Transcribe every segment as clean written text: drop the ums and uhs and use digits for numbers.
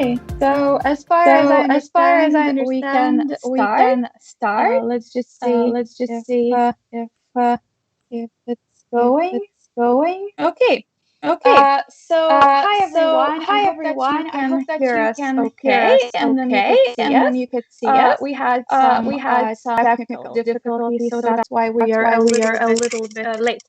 Okay, so as far as I understand, we can start. Let's just see if it's going. Okay. So hi everyone. I hope that you can hear us okay, and then you could see us. We had some technical difficulties, so that's why we are a little bit late.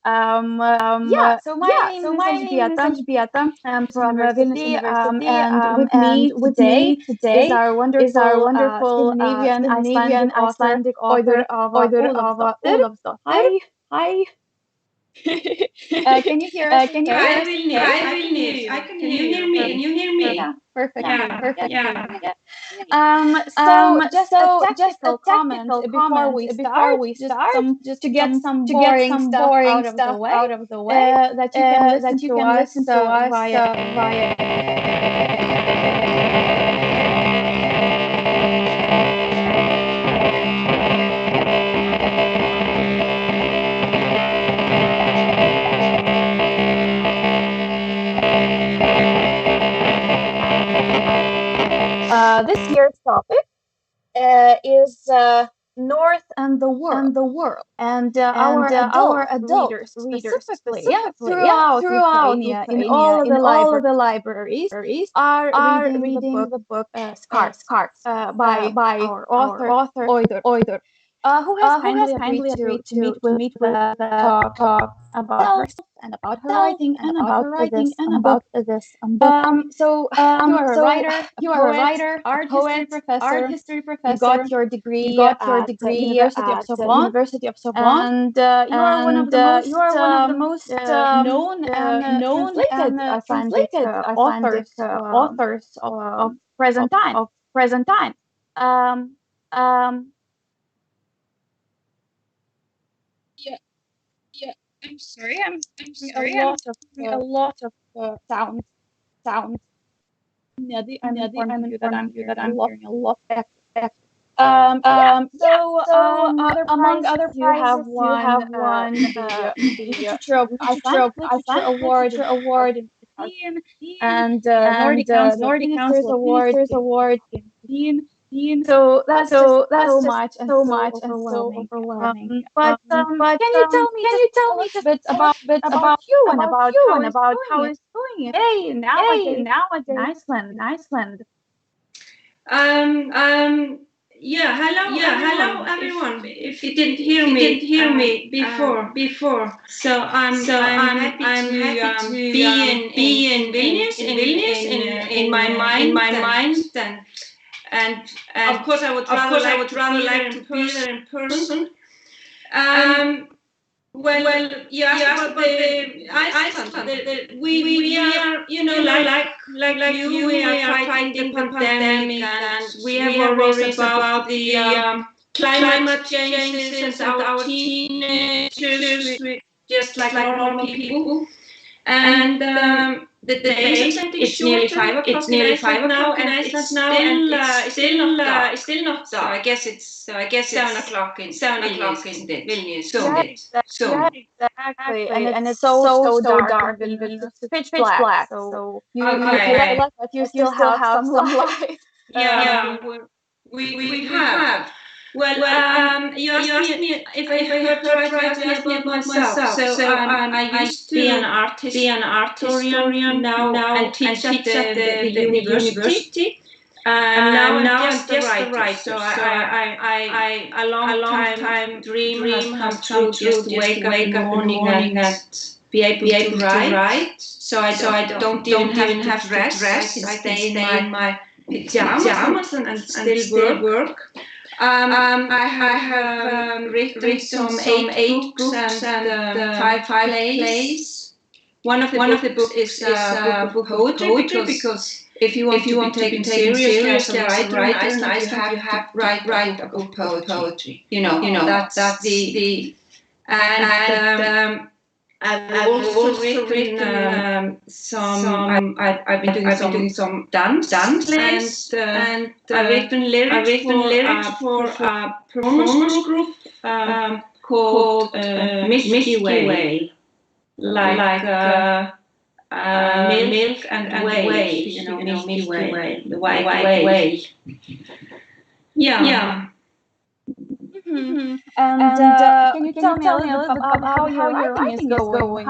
So my name is Elžbieta. I'm from Vilnius University, and with me today is our wonderful Scandinavian Icelandic author Auður Ava Ólafsdóttir. Hi. Can you hear us? I will hear you. I can hear you. Can you hear me? Yeah, perfect. Yeah. So just a technical comment before we start, just to get some boring stuff out of the way, that you can listen to us via. This year's topic is North and the world, and our adult readers specifically throughout Lithuania, in all of the libraries, are reading the book Scarce by our author Auður, who has kindly agreed to meet with talk about herself and about her writing and about this book. So you are a writer, art history professor. You got your degree at the University of Sjón'as, and you are one of the most known and translated authors of present time. Yeah. I'm sorry. I'm hearing a lot of sounds. Nedi, I'm informing you that I'm hearing a lot of echo. So among other prizes, you have won the Literature Award in 2015, and Nordic Council of Ministers Award in 2015. So that's so much and so overwhelming. But can you tell me a little bit about you and about how it's going today nowadays in Iceland? Hello everyone. If you didn't hear me before. So I'm happy to be in Vilnius in my mind and of course I would rather like to be there in person. Well, you asked about the Iceland. We are, like you, we are fighting the pandemic, and we have worries about the climate changes and our teenagers, just like normal people. And the days are getting shorter. It's nearly 5 o'clock in Iceland now, and it's still not dark. So I guess it's 7 o'clock in Vilnius. So Exactly. And it's so dark in Vilnius. It's pitch black. So you feel like that you still have some light. Yeah, we have. Well, you asked me if I heard right about myself. So I used to be an art historian now and teach at the university. Now I'm just a writer. So I a long time dream has come true. Just to wake up in the morning and be able to write. So I don't even have to dress. I can stay in my pajamas and still work. I have written some 8 books and 5 plays. One of the books is a book of poetry because if you want to be taken seriously as a writer in Iceland, you have to write a book of poetry. That's the and I've also written some. I've been doing some dance plays, and I've written lyrics for a performance group called Milky Way, like milk and whale, Milky Way, the white whale. Yeah. Mm-hmm. And can you tell me a little bit about how your writing is going?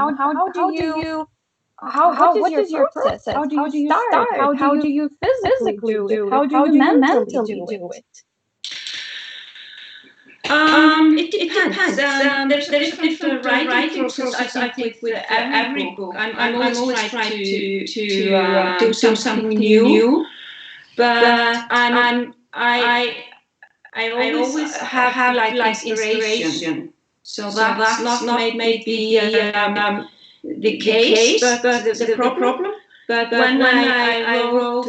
What is your process? How do you start? How do you physically do it? How do you mentally do it? It depends. There's a different writing process, I think, with every book. I'm always trying to do something new, but I always have like inspiration. So that's not maybe the case, but the problem. But when I wrote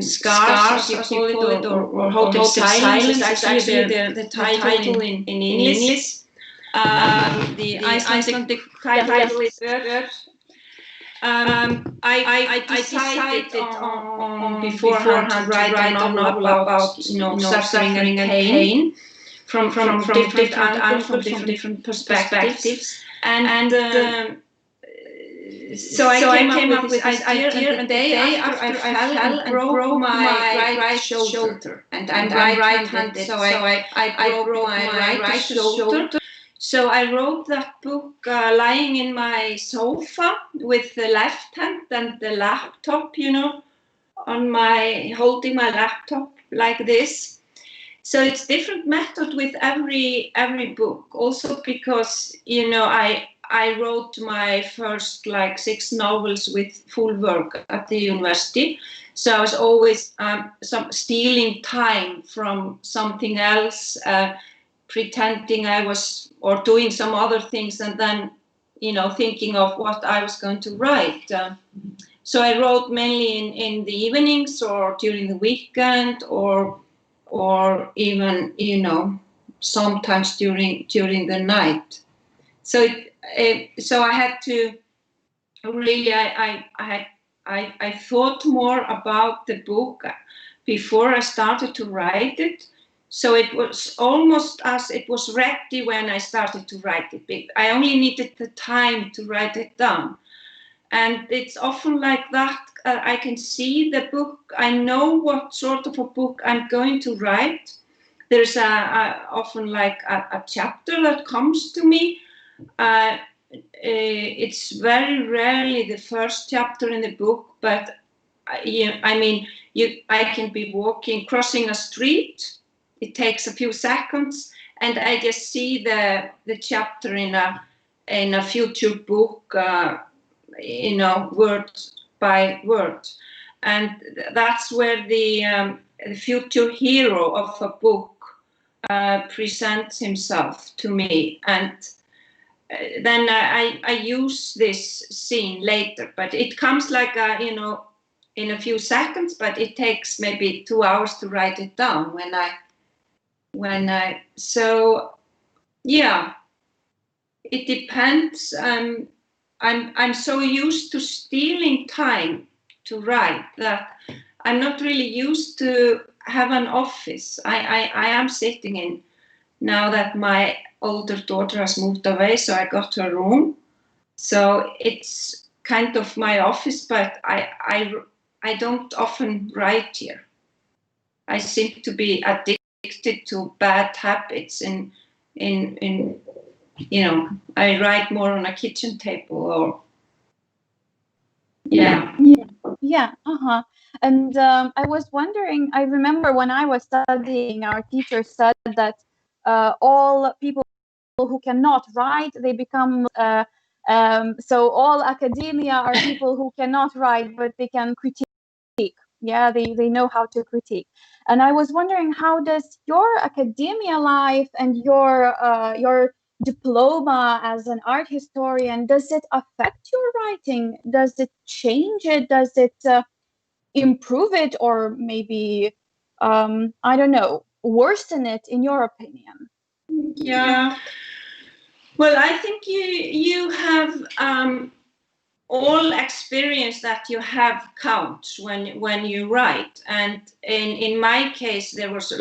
Scars, as you call it, or Hotel Silence, is actually the title in English. The Icelandic title is Bird. I decided on beforehand to write a novel about suffering and pain from different angles, from different perspectives, and so I came up with this idea, and the day after I fell and broke my right shoulder, and I'm right-handed, so I broke my right shoulder. So I wrote that book lying in my sofa with the left hand and the laptop, holding my laptop like this. So it's different method with every book. Also because I wrote my first 6 novels with full work at the university. So I was always stealing time from something else, pretending I was, or doing some other things, and then, thinking of what I was going to write. So I wrote mainly in the evenings or during the weekend, or even, sometimes during the night. So I had to really, I thought more about the book before I started to write it. So it was almost as it was ready when I started to write it. I only needed the time to write it down. And it's often like that. I can see the book. I know what sort of a book I'm going to write. There's often a chapter that comes to me. It's very rarely the first chapter in the book, but I can be crossing a street. It takes a few seconds, and I just see the chapter in a future book, word by word, and that's where the future hero of a book presents himself to me, and then I use this scene later, but it comes in a few seconds, but it takes maybe 2 hours to write it down so yeah, it depends. I'm so used to stealing time to write that I'm not really used to have an office. I am sitting in, now that my older daughter has moved away, so I got her room. So it's kind of my office, but I don't often write here. I seem to be addicted to bad habits I write more on a kitchen table, or Yeah. And I was wondering, I remember when I was studying, our teacher said that all people who cannot write, they become so all academia are people who cannot write, but they can critique. Yeah, they know how to critique. And I was wondering, how does your academia life and your diploma as an art historian, does it affect your writing? Does it change it? Does it improve it, or maybe I don't know, worsen it, in your opinion? Yeah. Well, I think you have all experience that you have counts when you write. And in my case, there was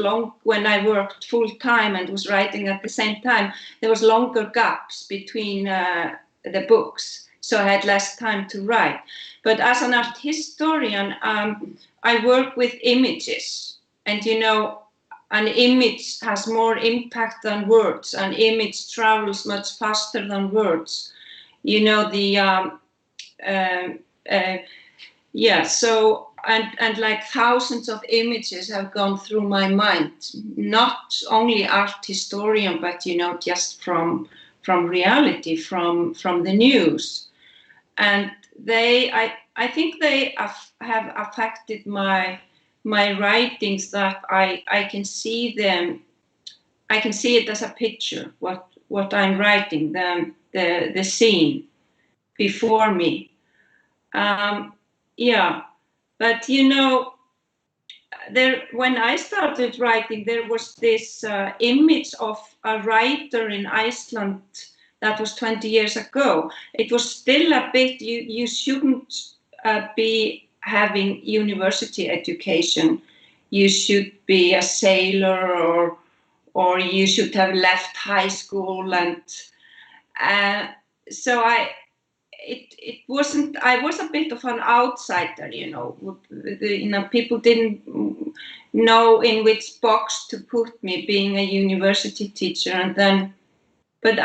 when I worked full time and was writing at the same time, there was longer gaps between the books. so I had less time to write. But as an art historian, I work with images, and an image has more impact than words. An image travels much faster than words. So and like thousands of images have gone through my mind, not only art historian, but just from reality, from the news, and I think they have affected my writings, that I can see them. I can see it as a picture, what I'm writing, the scene before me. But when I started writing, there was this image of a writer in Iceland that was 20 years ago. It was still a bit, you shouldn't be having university education. You should be a sailor, or you should have left high school, and so it wasn't. I was a bit of an outsider, people didn't know in which box to put me, being a university teacher. And then, but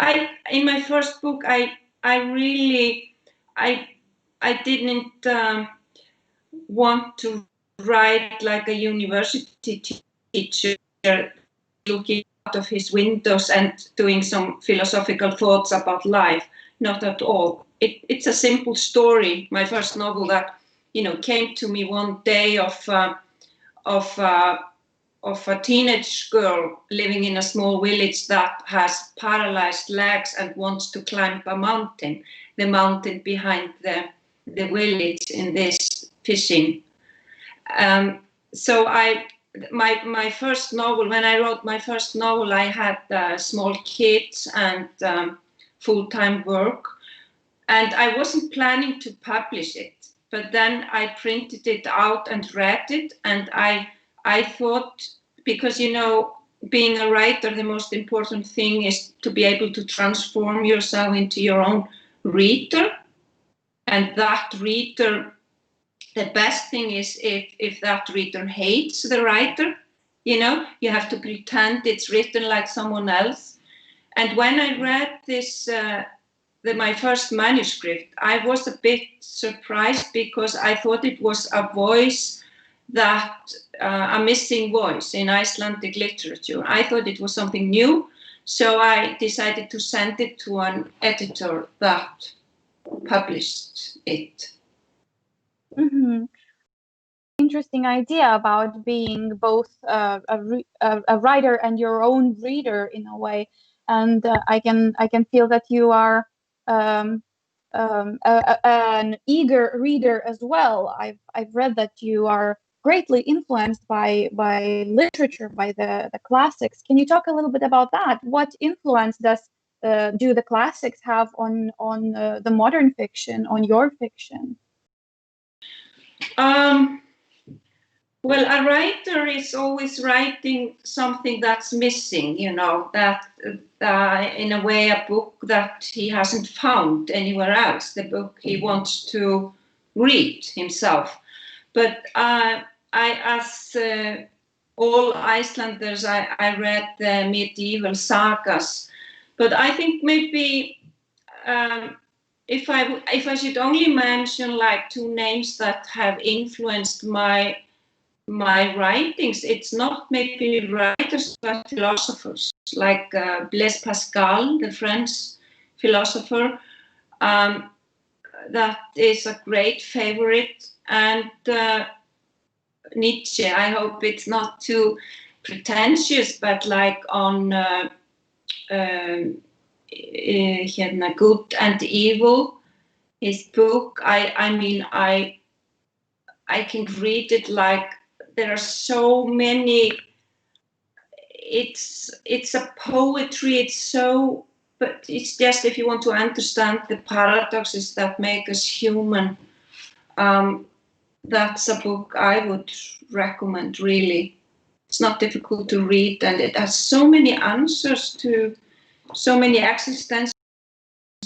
in my first book, I didn't want to write like a university teacher looking out of his windows and doing some philosophical thoughts about life. Not at all. It's a simple story. My first novel that came to me one day of a teenage girl living in a small village that has paralyzed legs and wants to climb a mountain. The mountain behind the village in this fishing. So my first novel. When I wrote my first novel, I had small kids and full-time work. And I wasn't planning to publish it, but then I printed it out and read it, and I thought, because being a writer, the most important thing is to be able to transform yourself into your own reader, and that reader, the best thing is if that reader hates the writer, you have to pretend it's written like someone else. And when I read this. My first manuscript, I was a bit surprised, because I thought it was a voice a missing voice in Icelandic literature. I thought it was something new, so I decided to send it to an editor that published it. Mm-hmm. Interesting idea about being both a writer and your own reader in a way, and I can feel that you are an eager reader as well. I've read that you are greatly influenced by literature, by the classics. Can you talk a little bit about that? What influence do the classics have on the modern fiction, on your fiction? Well, a writer is always writing something that's missing, that in a way a book that he hasn't found anywhere else, the book he wants to read himself. But as all Icelanders, I read the medieval sagas. But I think maybe if I should only mention like two names that have influenced my writings, it's not maybe writers but philosophers, like Blaise Pascal, the French philosopher. That is a great favorite, and Nietzsche. I hope it's not too pretentious, but like on Good and Evil, his book. I can read it like there are so many. It's a poetry. But it's just, if you want to understand the paradoxes that make us human, that's a book I would recommend, really. It's not difficult to read, and it has so many answers to so many existential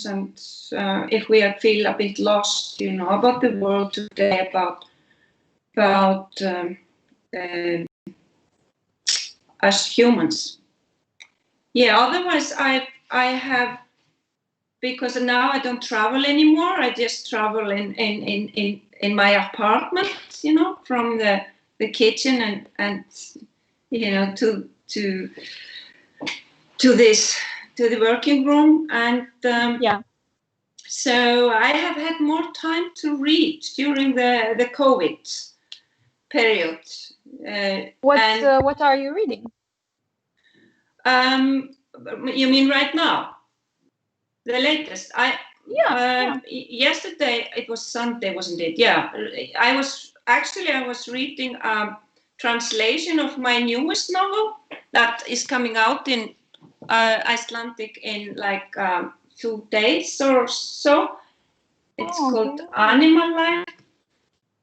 and if we feel a bit lost, about the world today, about us humans. Yeah. Otherwise, I have, because now I don't travel anymore. I just travel in my apartment, from the kitchen and to the working room, and so I have had more time to read during the COVID period. What are you reading? You mean right now? The latest? Yesterday, it was Sunday, wasn't it? Yeah. I was reading a translation of my newest novel that is coming out in Icelandic in like 2 days or so. It's called Animal Life.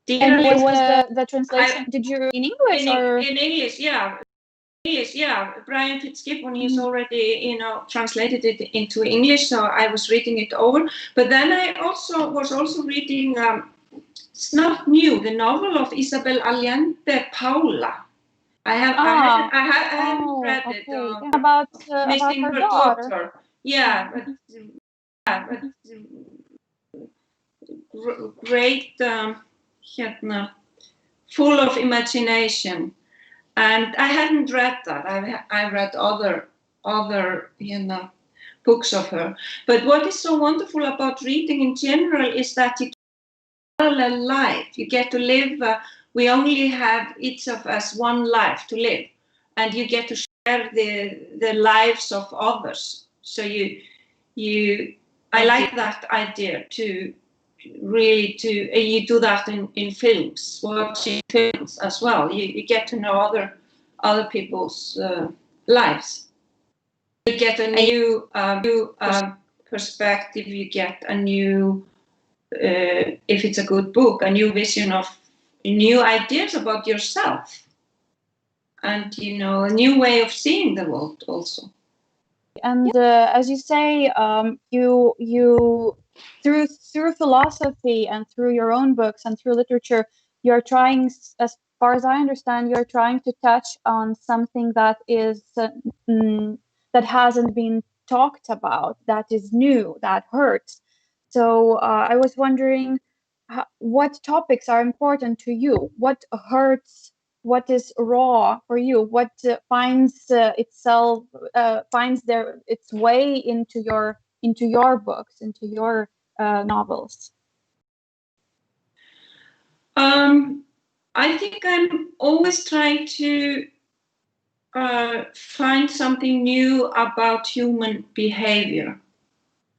And what was the translation? Did you read in English or? In English, yeah. Brian Fitzgibbon, he's already, translated it into English, so I was reading it over. But then I was also reading, it's not new, the novel of Isabel Allende Paula. I haven't read it. About Missing her her daughter. Yeah, but great, full of imagination. And I hadn't read that. I read other books of her. But what is so wonderful about reading in general is that you get a parallel life. You get to live. We only have, each of us, one life to live, and you get to share the lives of others. So I like that idea to really you do that in films, watching films as well. You get to know other people's lives. You get a new perspective. You get a new, if it's a good book, a new vision of new ideas about yourself, and a new way of seeing the world also. And as you say, you through philosophy and through your own books and through literature, you're trying, as far as I understand, you're trying to touch on something that is that hasn't been talked about, that is new, that hurts. So I was wondering, what topics are important to you? What hurts? What is raw for you? What finds its way into your books, into your novels? I think I'm always trying to find something new about human behavior,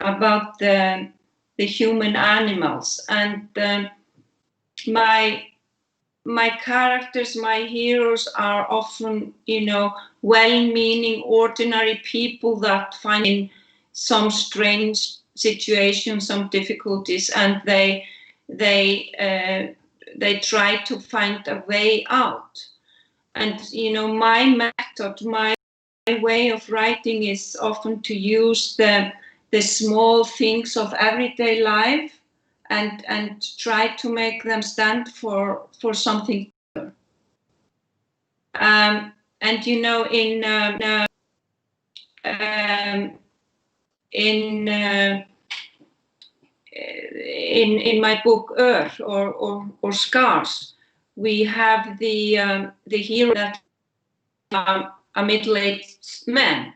about the human animals, and my characters, my heroes are often, well-meaning, ordinary people that find in some strange situations, some difficulties, and they try to find a way out. And my method, my way of writing is often to use the small things of everyday life and try to make them stand for something bigger. And in my book Earth or Scars, we have the hero that a middle-aged man.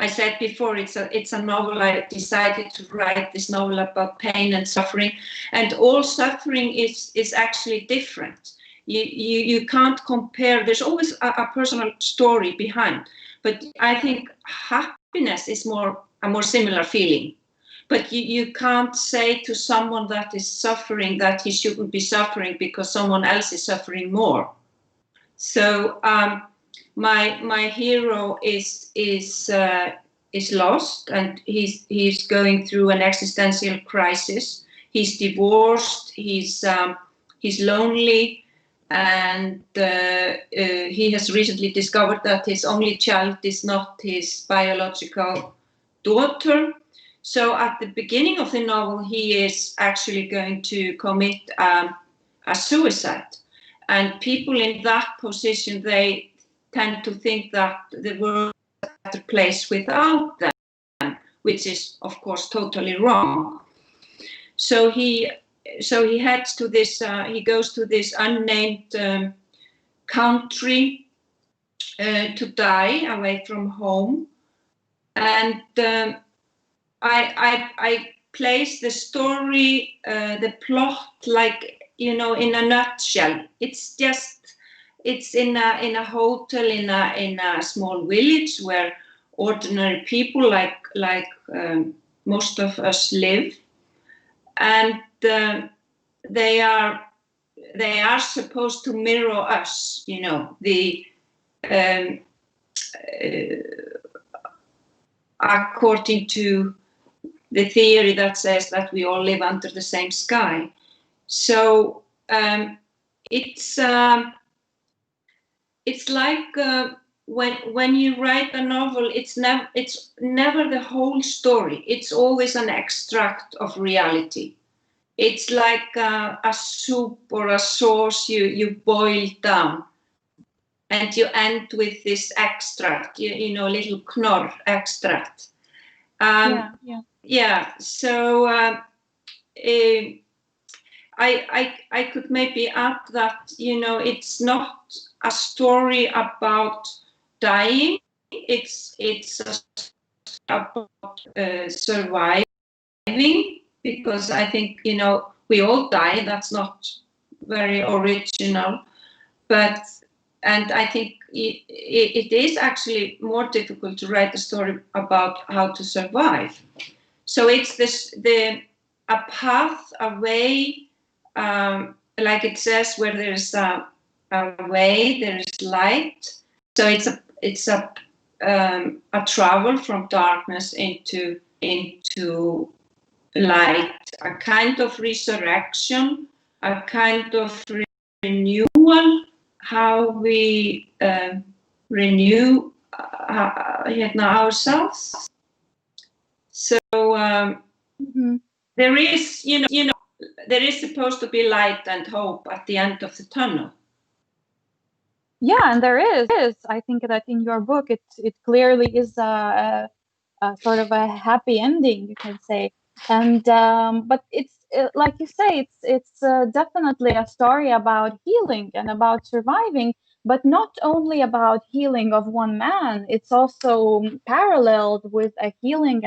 I said before, it's a novel. I decided to write this novel about pain and suffering, and all suffering is actually different. You can't compare. There's always a personal story behind, but I think happiness is a more similar feeling. But you can't say to someone that is suffering that he shouldn't be suffering because someone else is suffering more. So my hero is lost, and he's going through an existential crisis. He's divorced. He's lonely, and he has recently discovered that his only child is not his biological daughter. So at the beginning of the novel, he is actually going to commit a suicide. And people in that position, they tend to think that the world is a better place without them, which is, of course, totally wrong. So he heads to this, he goes to this unnamed country to die away from home. And I place the story, the plot, like, you know, in a nutshell. It's in a hotel in a small village where ordinary people like most of us live, and they are supposed to mirror us, you know, according to the theory that says that we all live under the same sky. So it's like when you write a novel, it's never the whole story. It's always an extract of reality. It's like a soup or a sauce you boil down, and you end with this extract, you know, little knorr extract. Yeah. So I could maybe add that, you know, it's not a story about dying. It's about surviving, because I think, you know, we all die. That's not very original, and I think it is actually more difficult to write a story about how to survive. So it's a path, a way, like it says, where there's a way, there is light. So it's a travel from darkness into light, a kind of resurrection, a kind of renewal, how we renew ourselves. So there is, you know, there is supposed to be light and hope at the end of the tunnel. Yeah, and there is. I think that in your book, it clearly is a sort of a happy ending, you can say. And but it's like you say, it's definitely a story about healing and about surviving, but not only about healing of one man. It's also paralleled with a healing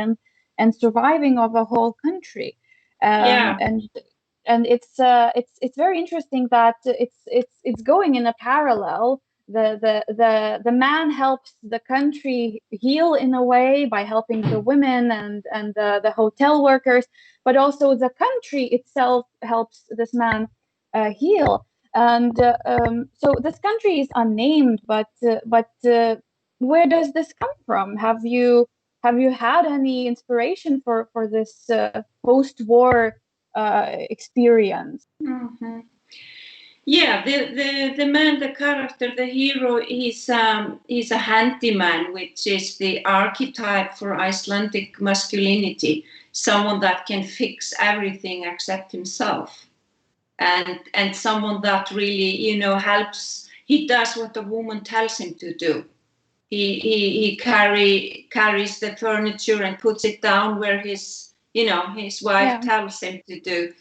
and surviving of a whole country. And it's very interesting that it's going in a parallel. The man helps the country heal in a way by helping the women and the hotel workers, but also the country itself helps this man heal. And so this country is unnamed, but where does this come from? Have you had any inspiration for this post-war experience? Mm-hmm. Yeah, the man, the character, the hero, he's a handyman, which is the archetype for Icelandic masculinity, someone that can fix everything except himself, and someone that really, you know, helps. He does what a woman tells him to do. He carries the furniture and puts it down where his wife tells him to do.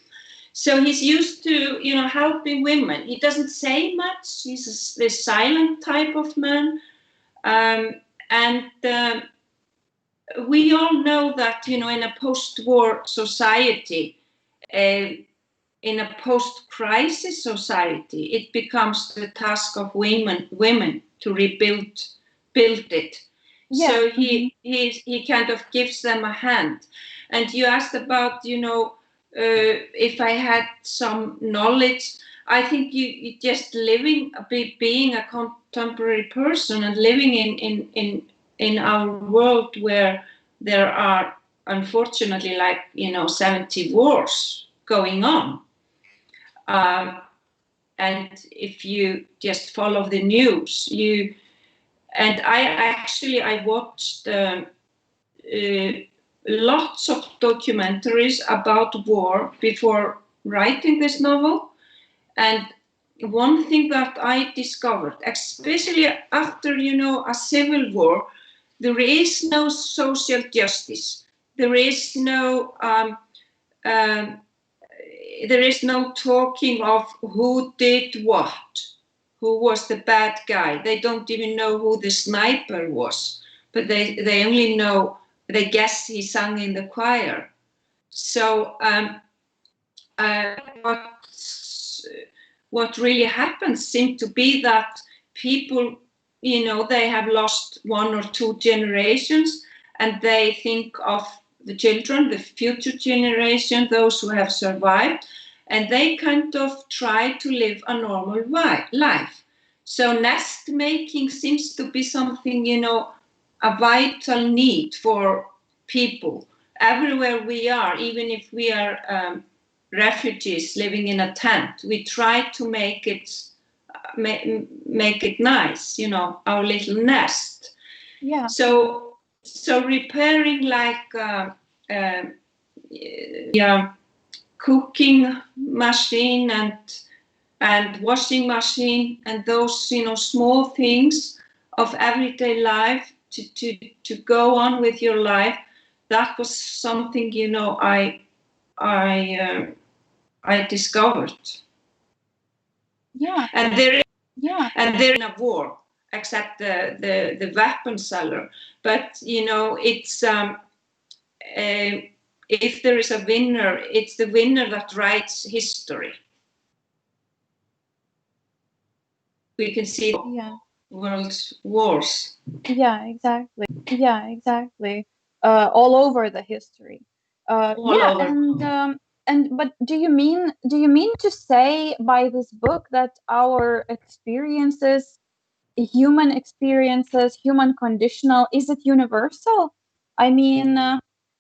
So he's used to, you know, helping women. He doesn't say much. He's this silent type of man. And we all know that, you know, in a post-war society, in a post-crisis society, it becomes the task of women to build it. Yeah. So he kind of gives them a hand. And you asked about, you know, if I had some knowledge, I think you just being a contemporary person and living in our world where there are, unfortunately, like, you know, 70 wars going on. And if you just follow the news, I watched lots of documentaries about war before writing this novel. And one thing that I discovered, especially after, a civil war, there is no social justice. There is no talking of who did what, who was the bad guy. They don't even know who the sniper was, but they only know, they guess he sang in the choir. So what really happens seems to be that people, they have lost 1 or 2 generations, and they think of the children, the future generation, those who have survived, and they kind of try to live a normal life. So nest making seems to be something, a vital need for people everywhere we are. Even if we are refugees living in a tent, we try to make it nice, our little nest. Yeah. So repairing cooking machine and washing machine and those small things of everyday life to go on with your life, that was something I discovered. Yeah. And there is a war, except the weapon seller. But it's if there is a winner, it's the winner that writes history. We can see world wars. Yeah, exactly. All over the history. All over. But do you mean to say by this book that our experiences, human experiences, human conditional, is it universal? I mean,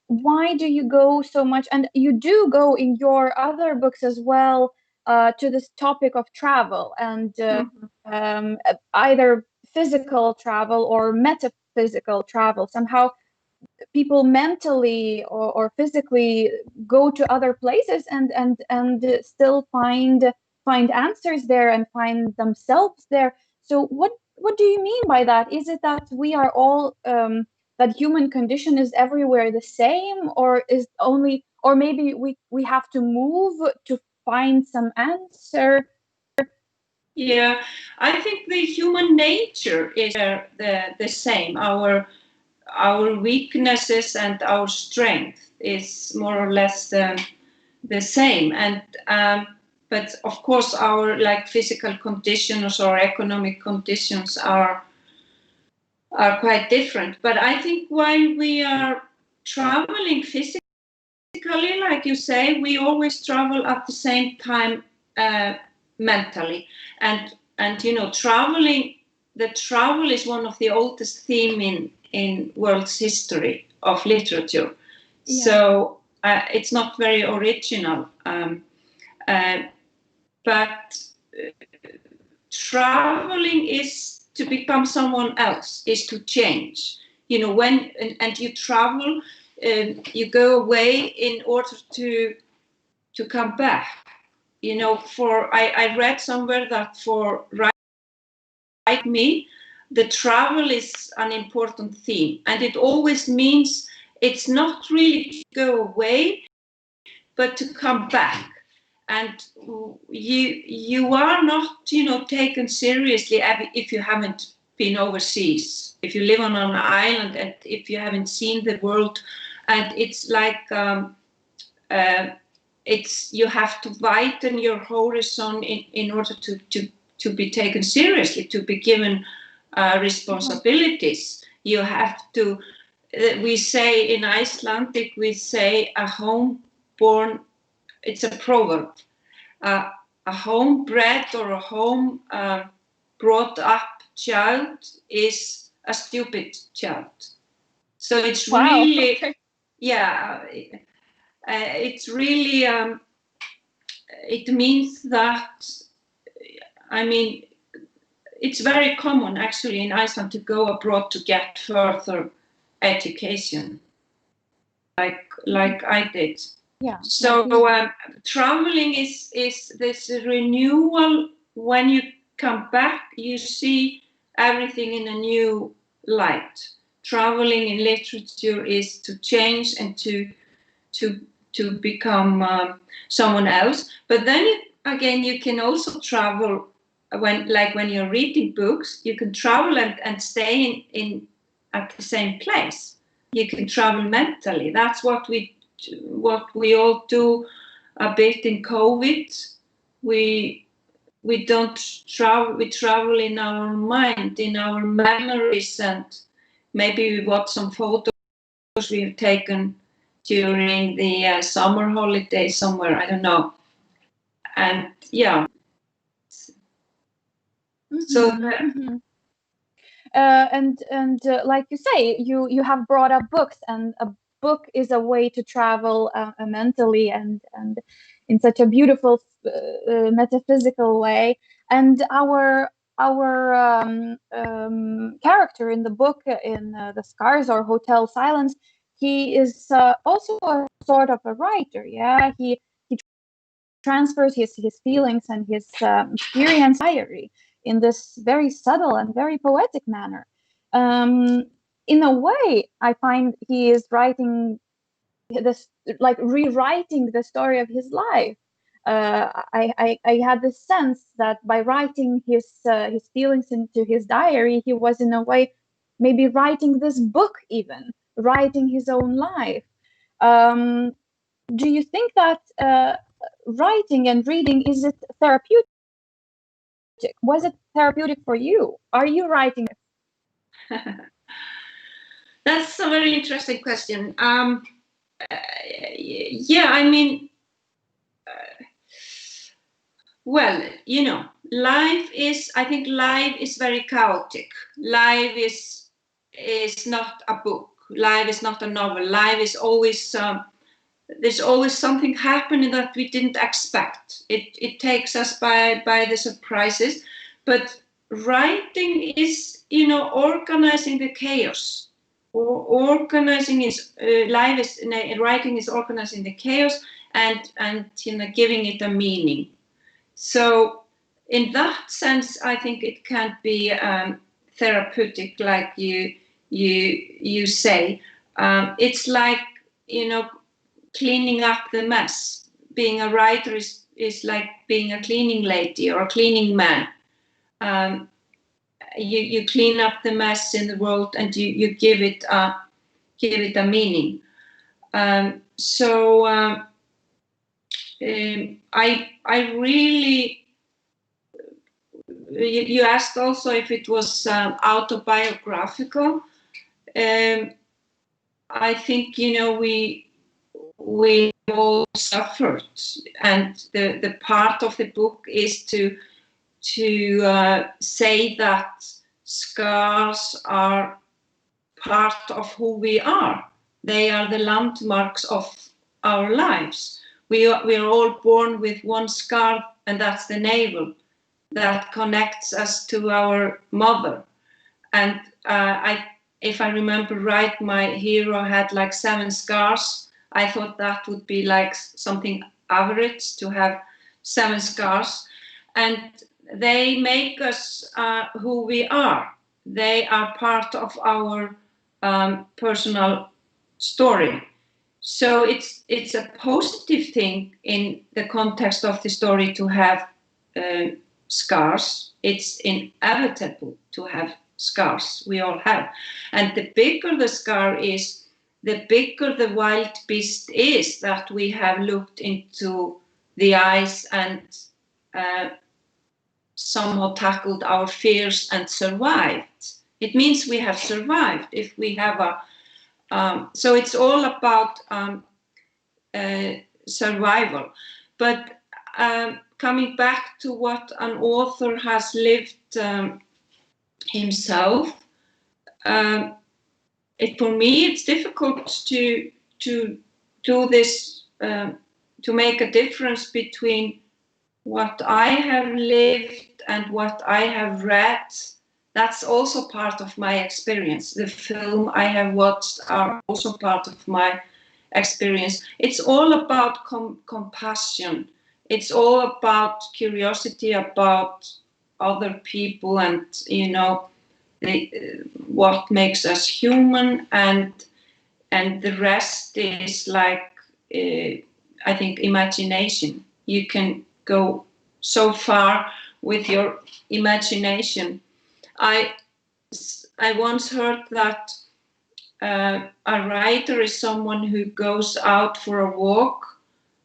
why do you go so much, and you do go in your other books as well, to this topic of travel and either physical travel or metaphysical travel. Somehow people mentally or physically go to other places and still find answers there and find themselves there. So what do you mean by that? Is it that we are all that human condition is everywhere the same, or is only, or maybe we have to move to find some answer? Yeah, I think the human nature is the same. Our weaknesses and our strength is more or less the same. And but of course our physical conditions or economic conditions are quite different. But I think while we are traveling physically, like you say, we always travel at the same time mentally. And traveling, the travel is one of the oldest themes in world's history of literature. Yeah. So it's not very original. But traveling is to become someone else, is to change. When and you travel, you go away in order to come back. I read somewhere that for like me, the travel is an important theme, and it always means it's not really to go away, but to come back. And you are not, taken seriously if you haven't been overseas, if you live on an island, and if you haven't seen the world. And it's like you have to widen your horizon in order to be taken seriously, to be given responsibilities. You have to. We say in Icelandic, we say a homeborn. It's a proverb. A homebred or a home brought up child is a stupid child. So it's really, okay. Yeah, it's really, it means that, it's very common actually in Iceland to go abroad to get further education. like I did. Yeah. So traveling is this renewal. When you come back, you see everything in a new light. Traveling in literature is to change and to become someone else. But then you can also travel when you're reading books. You can travel and stay in at the same place. You can travel mentally. That's what we all do a bit in COVID. We don't travel. We travel in our mind, in our memories, and maybe we watch some photos we've taken during the summer holiday somewhere. I don't know. And yeah. So. And like you say, you have brought up books, and a book is a way to travel mentally and in such a beautiful metaphysical way. And our character in the book, in The Scars or Hotel Silence, he is also a sort of a writer. Yeah, he transfers his feelings and his experience diary in this very subtle and very poetic manner. In a way, I find he is writing this, like rewriting the story of his life. I had this sense that by writing his feelings into his diary, he was in a way maybe writing this book, even writing his own life. Do you think that writing and reading, is it therapeutic? Was it therapeutic for you? Are you writing? That's a very interesting question. Yeah, I mean, well, I think life is very chaotic. Life is not a book. Life is not a novel. Life is always there's always something happening that we didn't expect. It takes us by the surprises. But writing is, organizing the chaos. Or organizing writing is organizing the chaos and giving it a meaning. So in that sense, I think it can be therapeutic, like you say. It's like, cleaning up the mess. Being a writer is like being a cleaning lady or a cleaning man. You clean up the mess in the world and you give it a meaning. So I really. You asked also if it was autobiographical. I think we all suffered, and the part of the book is to say that scars are part of who we are. They are the landmarks of our lives. We are all born with one scar, and that's the navel that connects us to our mother. And if I remember right, my hero had like 7 scars. I thought that would be like something average to have 7 scars. And they make us who we are. They are part of our personal story. So it's a positive thing in the context of the story to have scars. It's inevitable to have scars. We all have. And the bigger the scar is, the bigger the wild beast is that we have looked into the eyes and somehow tackled our fears and survived. It means we have survived if we have so it's all about survival. But coming back to what an author has lived himself, for me it's difficult to do this, to make a difference between what I have lived and what I have read. That's also part of my experience. The film I have watched are also part of my experience. It's all about compassion. It's all about curiosity about other people and, you know, what makes us human, and the rest is like, I think, imagination. You can go so far with your imagination. I once heard that a writer is someone who goes out for a walk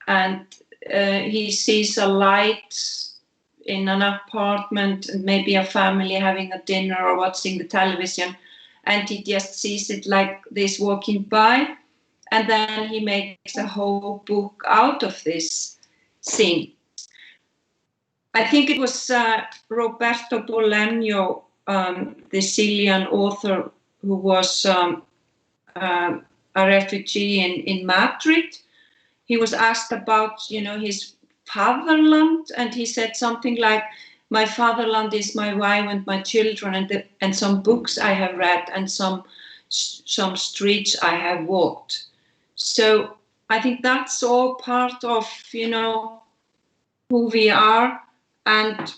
and he sees a light in an apartment and maybe a family having a dinner or watching the television, and he just sees it like this walking by, and then he makes a whole book out of this scene. I think it was Roberto Bolaño, the Chilean author who was a refugee in Madrid. He was asked about, you know, his fatherland, and he said something like, "My fatherland is my wife and my children, and some books I have read, and some streets I have walked." So I think that's all part of, you know, who we are, and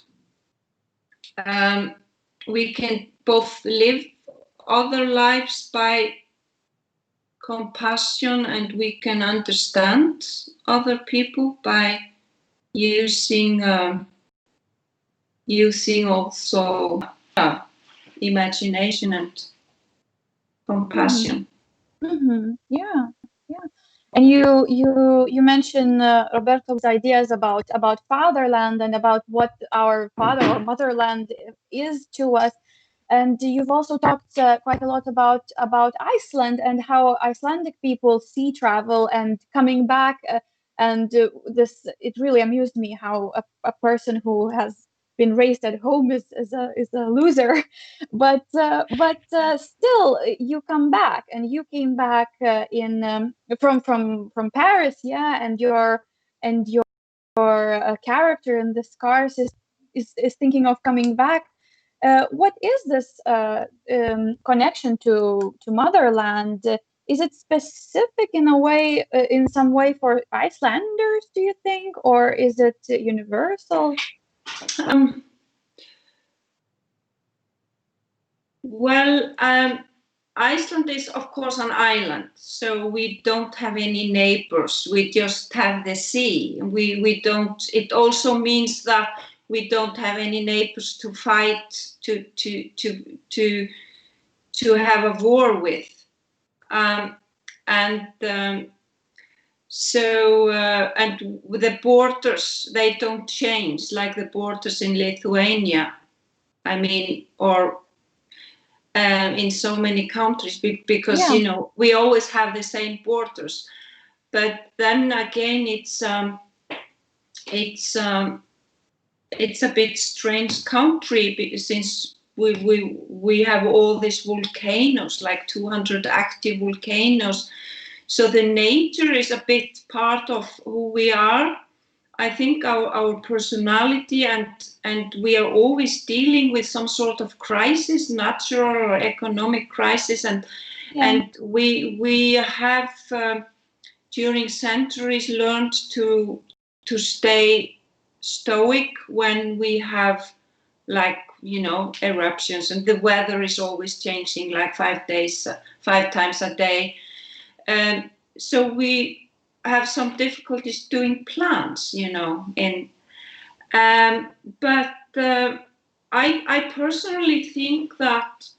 we can both live other lives by compassion, and we can understand other people by using also imagination and compassion. Mm-hmm. Yeah. And you mentioned Roberto's ideas about fatherland and about what our father or motherland is to us. And you've also talked quite a lot about Iceland and how Icelandic people see travel and coming back. It really amused me how a person who has been raised at home is a loser, but still you come back, and you came back from Paris, yeah, and your character in the Scars is thinking of coming back. What is this connection to motherland? Is it specific in a way, in some way for Icelanders, do you think, or is it universal? Well, Iceland is, of course, an island, so we don't have any neighbors. We just have the sea. We don't. It also means that we don't have any neighbors to fight, to have a war with, so the borders, they don't change like the borders in Lithuania. I mean, or in so many countries, because you know, we always have the same borders. But then again, it's a bit strange country, since we have all these volcanoes, like 200 active volcanoes. So the nature is a bit part of who we are. I think our personality, and we are always dealing with some sort of crisis, natural or economic crisis, and we have during centuries learned to stay stoic when we have, like, you know, eruptions, and the weather is always changing, like 5 times a day, and so we have some difficulties doing plans, you know. But I personally think that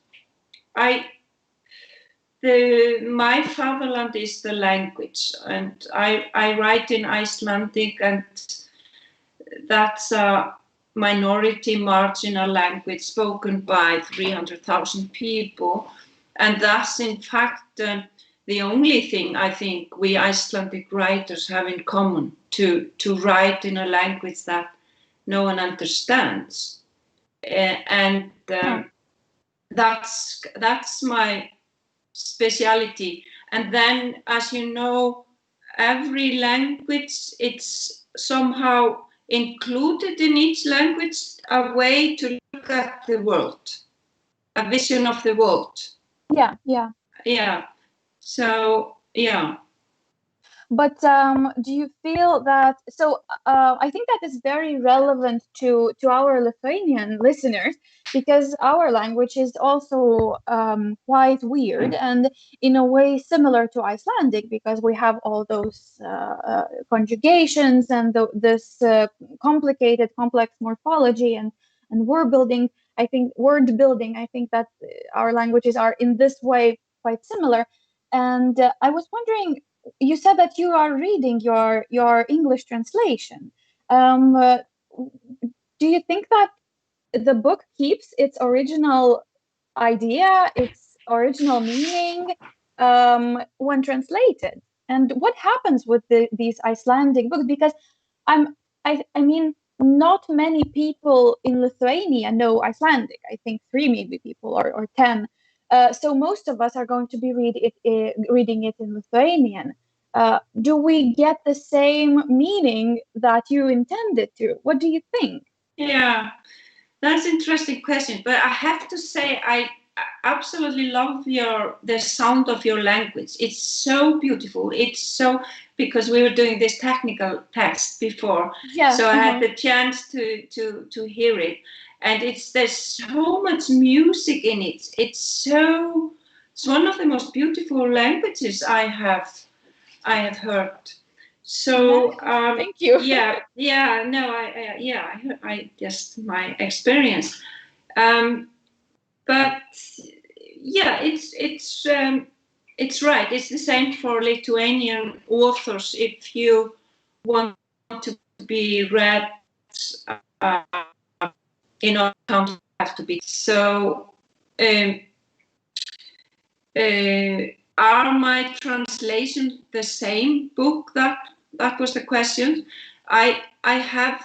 my fatherland is the language, and I write in Icelandic, and that's a minority marginal language spoken by 300,000 people, and that's in fact the only thing I think we Icelandic writers have in common, to write in a language that no one understands, and that's my speciality. And then, as you know, every language, it's somehow included in each language a way to look at the world, a vision of the world. Yeah. So, yeah. But do you feel that? So I think that is very relevant to our Lithuanian listeners, because our language is also quite weird and in a way similar to Icelandic, because we have all those conjugations and this complicated, complex morphology and word building. I think that our languages are in this way quite similar. And I was wondering, you said that you are reading your English translation. Um, uh, do you think that the book keeps its original idea, its original meaning, when translated? And what happens with these Icelandic books? Because I mean, not many people in Lithuania know Icelandic. I think three maybe people or 10. So most of us are going to be reading it in Lithuanian. Do we get the same meaning that you intended to? What do you think? Yeah, that's an interesting question. But I have to say, I absolutely love the sound of your language. It's so beautiful. It's so, because we were doing this technical text before, Yeah, so I had the chance to hear it, and there's so much music in it. It's one of the most beautiful languages I have heard. So thank you. yeah, no, I just my experience. But yeah, it's right. It's the same for Lithuanian authors. If you want to be read uh, in our country, have to be so. Are my translations the same book? That was the question. I have,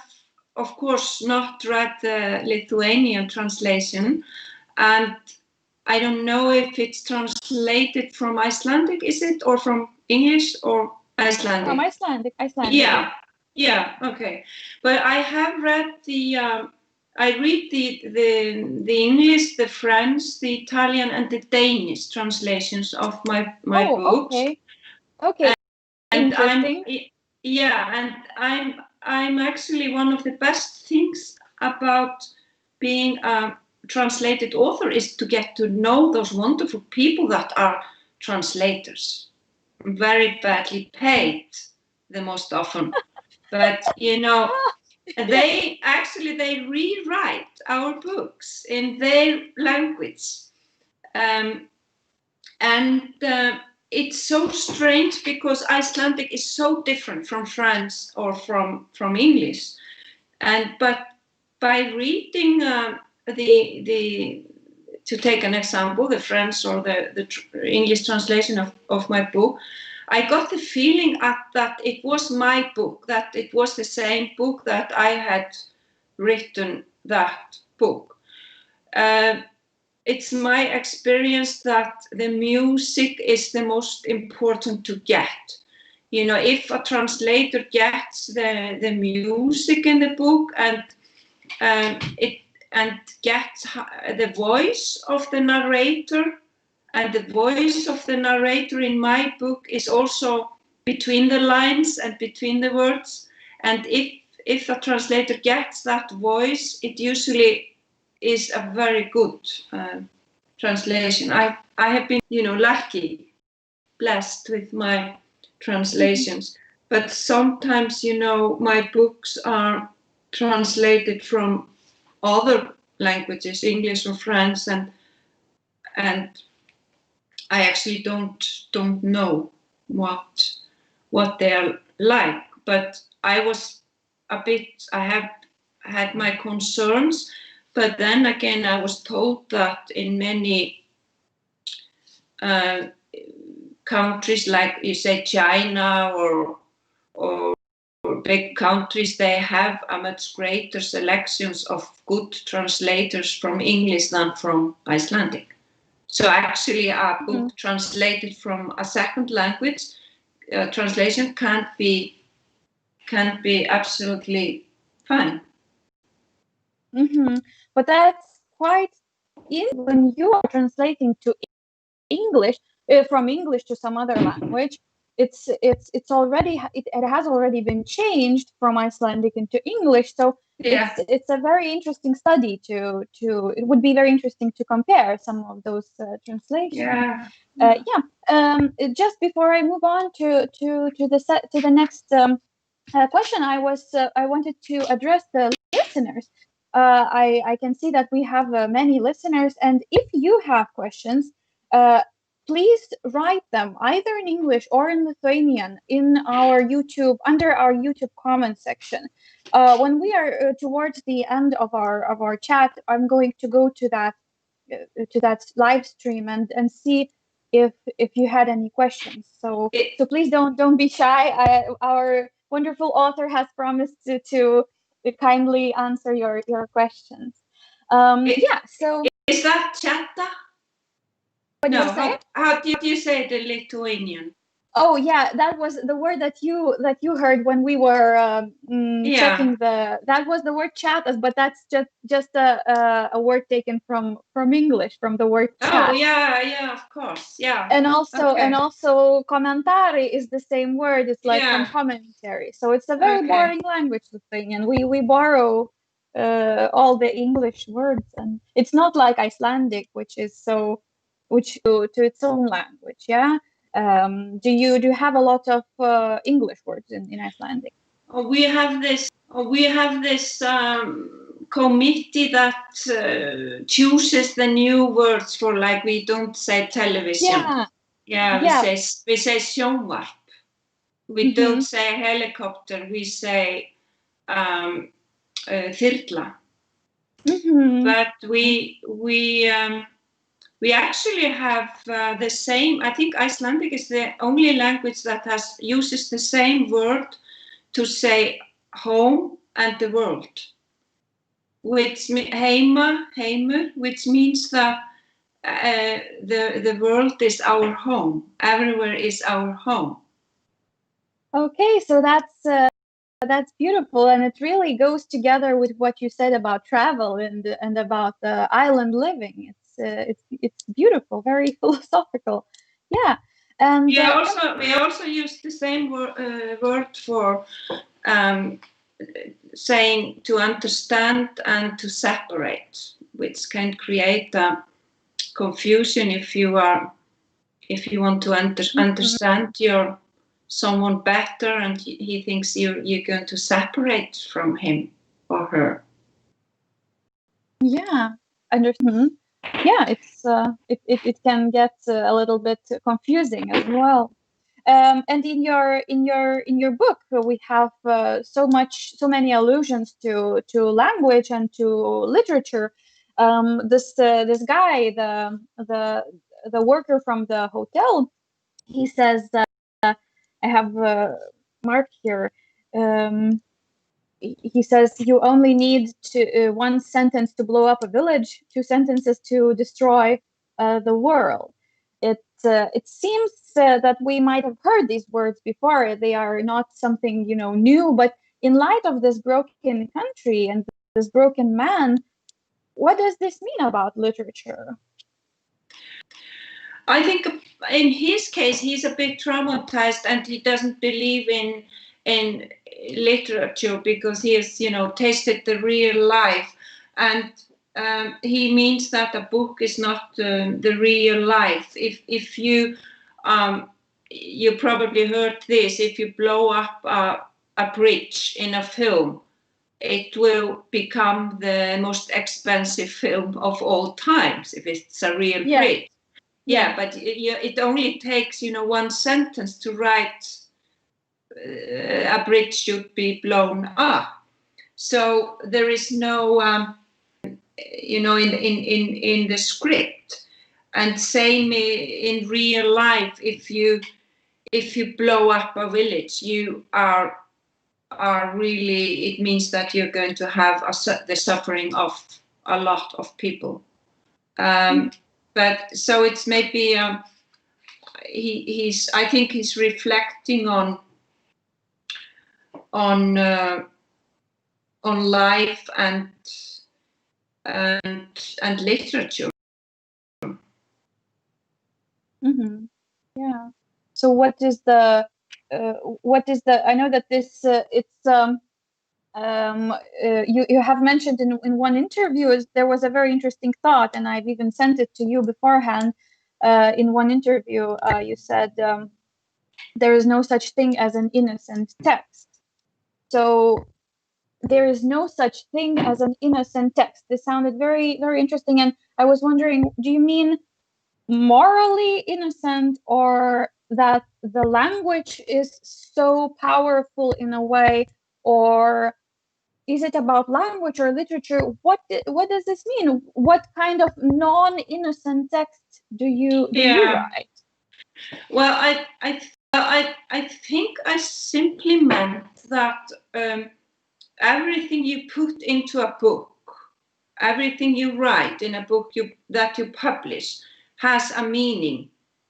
of course, not read the Lithuanian translation, and I don't know if it's translated from Icelandic, is it, or from English or Icelandic? From Icelandic. Yeah, okay. But I have read I read the English, the French, the Italian, and the Danish translations of my books. Okay. And interesting. I'm actually, one of the best things about being a translated author is to get to know those wonderful people that are translators, very badly paid the most often, but they rewrite our books in their language, and it's so strange because Icelandic is so different from French or from English, but by reading the to take an example, the French or the English translation of my book, I got the feeling that it was my book, that it was the same book that I had written that book. It's my experience that the music is the most important to get. If a translator gets the music in the book and gets the voice of the narrator, and the voice of the narrator in my book is also between the lines and between the words, and if a translator gets that voice, it usually is a very good translation. I have been, lucky, blessed with my translations, but sometimes, my books are translated from other languages, English or French, and I actually don't know what they're like. But I have had my concerns, but then again, I was told that in many countries, like you say China or big countries, they have a much greater selections of good translators from English than from Icelandic. So actually, a book translated from a second language, translation can't be absolutely fine. But that's quite easy when you are translating to English, from English to some other language. it's already it has already been changed from Icelandic into English. So it's a very interesting study to it would be very interesting to compare some of those translations. Just before I move on to the next question, I wanted to address the listeners. I can see that we have many listeners, and if you have questions, please write them either in English or in Lithuanian in our YouTube, under our YouTube comment section. When we are towards the end of our chat, I'm going to go to that live stream and see if you had any questions. So please don't be shy. Our wonderful author has promised to kindly answer your questions. So is that chatta? What do you say? How do you say the Lithuanian? Oh yeah, that was the word that you heard when we were checking that was the word chatas, but that's just a word taken from English, from the word chat. Oh yeah, of course, yeah. And also commentari is the same word. It's like from commentary. So it's a very boring language, Lithuanian. We borrow all the English words, and it's not like Icelandic, which to its own language. Yeah. Do you have a lot of English words in Icelandic? We have this committee that chooses the new words for, like, we don't say television. We say sjónvarp. We don't say helicopter. We say þyrla. But we actually have the same. I think Icelandic is the only language that uses the same word to say home and the world, which heimur, which means that the world is our home. Everywhere is our home. Okay, so that's beautiful, and it really goes together with what you said about travel and about the island living. It's beautiful, very philosophical. Yeah. And we also use the same word for saying to understand and to separate, which can create a confusion if you want to understand someone better, and he thinks you're going to separate from him or her. Yeah, understand. Yeah, it can get a little bit confusing as well. And in your book, we have so many allusions to language and to literature. This guy, the worker from the hotel, he says that I have marked here. He says you only need one sentence to blow up a village, 2 sentences to destroy the world. It seems that we might have heard these words before. They are not something new, but in light of this broken country and this broken man, what does this mean about literature? I think in his case, he's a bit traumatized, and he doesn't believe in literature because he has, tasted the real life, and he means that a book is not the real life. If you probably heard this: if you blow up a bridge in a film, it will become the most expensive film of all times if it's a real bridge. Yeah, but it only takes, one sentence to write a bridge should be blown up. So there is no, in the script. And same in real life, if you blow up a village, you are really, it means that you're going to have the suffering of a lot of people. But so it's maybe I think he's reflecting on life and literature. Mm-hmm. Yeah. So what is the I know that this you have mentioned in one interview there was a very interesting thought, and I've even sent it to you beforehand. In one interview, you said there is no such thing as an innocent text. So there is no such thing as an innocent text. This sounded very, very interesting, and I was wondering, do you mean morally innocent, or that the language is so powerful in a way, or is it about language or literature? What does this mean? What kind of non-innocent text do you write? Well, I think I simply meant that everything you put into a book, everything you write in a book that you publish, has a meaning.